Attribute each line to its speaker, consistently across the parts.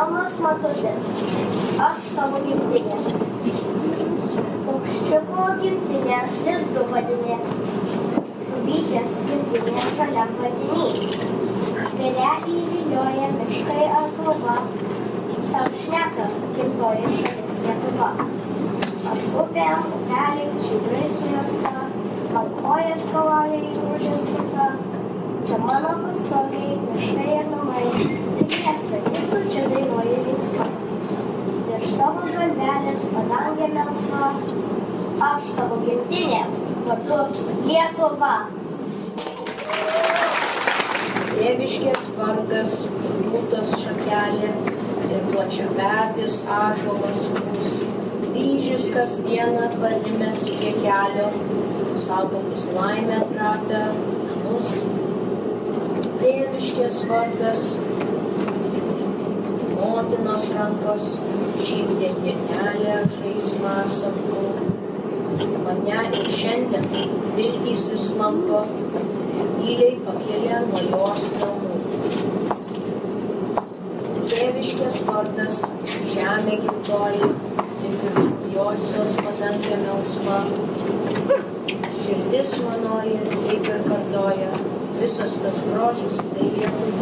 Speaker 1: Vilmas Matulis, aš tavo gimtinė. Paukščiuko gimtinė, lizdų vadinė. Žuvytės gimtinė žalia vadiny. Vėlelį vilioja miškai ar kalva. Tau šneka gimtoji šalis Lietuva. Aš upėm, upeliais, žydrais su juosta. Man kojas kalauja į rūžės upę. Čia mano pasauliai, miškai ir namai. Tik miestą, ir tu čia dainuoji linksmai. Virš tavo žalvelės padangė melsva. Aš tavo gimtinė, vardu Lietuva.
Speaker 2: Tėviškės vardas, rūtos šakelė ir plačiapetis ąžuolas mūs. Ryžis kasdieną parimęs prie kelio, saugantis laimę trapią namus. Tėviškės vardas, motinos rankos, žygdė dienelė žaismą sapnų. Mane ir šiandien viltys vis lanko, tyliai pakėlė nuo jos namų. Tėviškės vardas, žemė gimtoji, ir viršum josios padangė melsva. Širdis manoji taip ir kartoja, visas tas grožis tai Lietuva.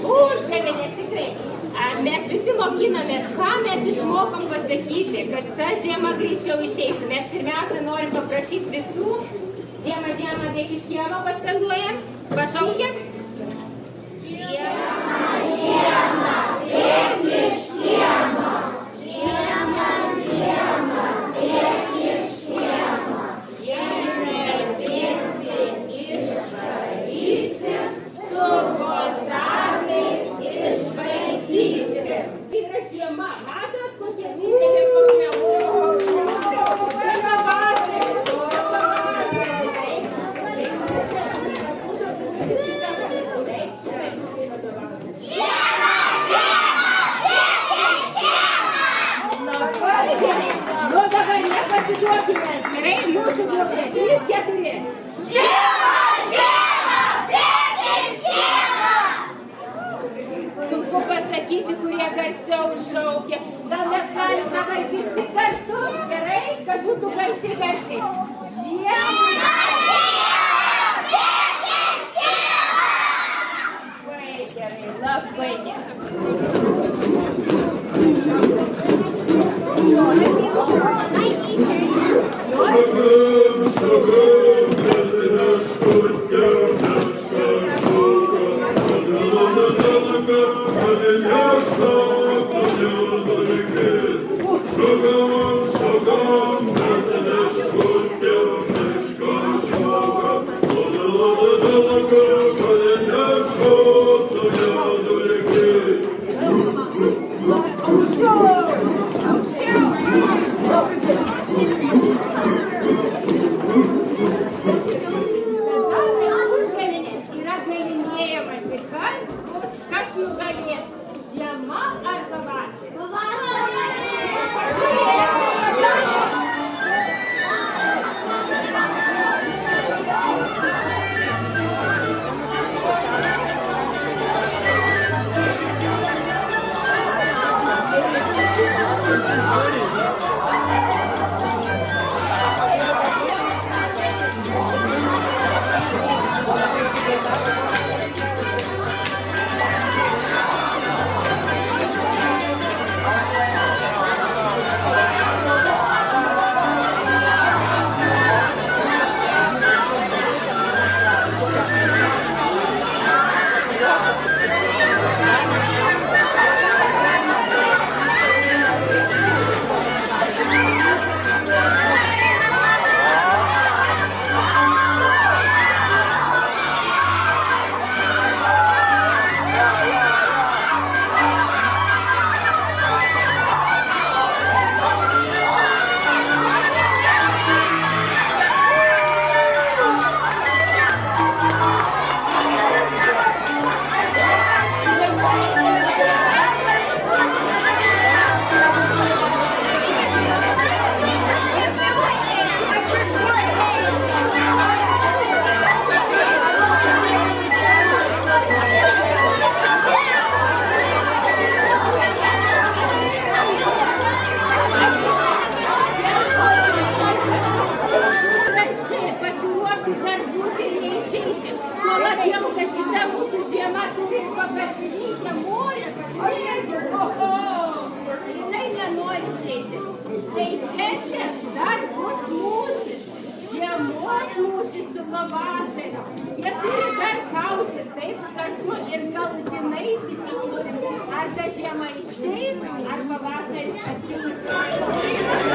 Speaker 3: Užgavėnės tikrai. Mes visi mokinomės, ką mes išmokom pasakyti, kad ta žiema greičiau išeitų. Mes pirmiausia norim paprašyti visų. Žiemą, žiemą, bėk iš kiemo paskanduojam. Pašaukiam. Žiemą, žiemą, bėk iš kiemo. Žiemą, žiemą, bėk iš kiemo. Jei nebėgsi, išvarysi, su botagnais išvaidysi. Yra žiema, matot, kokia didelė problema. Nu dabar nepasiduokime. Gerai, mūsų grupė. 3, 4. Žiema, žiema, bėk iš kiemo. Sunku pasakyti, kurie garsiau šaukia. Gal mes galim dabar visi kartu? Gerai, kad būtų garsiai. Žiema, žiema, bėk iš kiemo. Labai gerai, labai gerai.
Speaker 4: Шагом,
Speaker 3: kartu ir galutinai įsitikinti, ar ta žiema išeis, ar pavasaris ateis.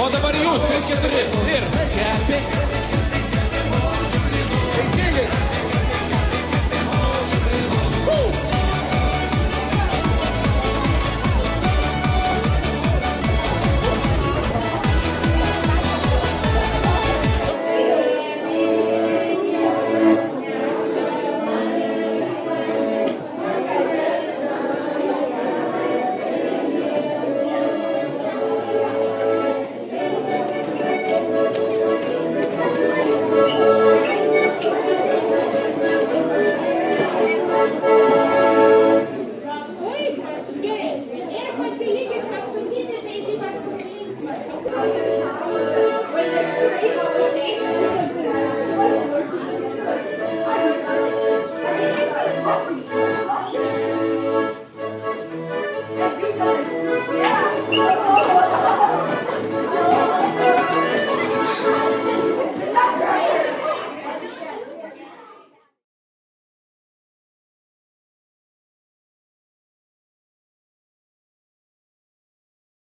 Speaker 4: O dabar jūs, 3-4 ir kepė. Teisingai.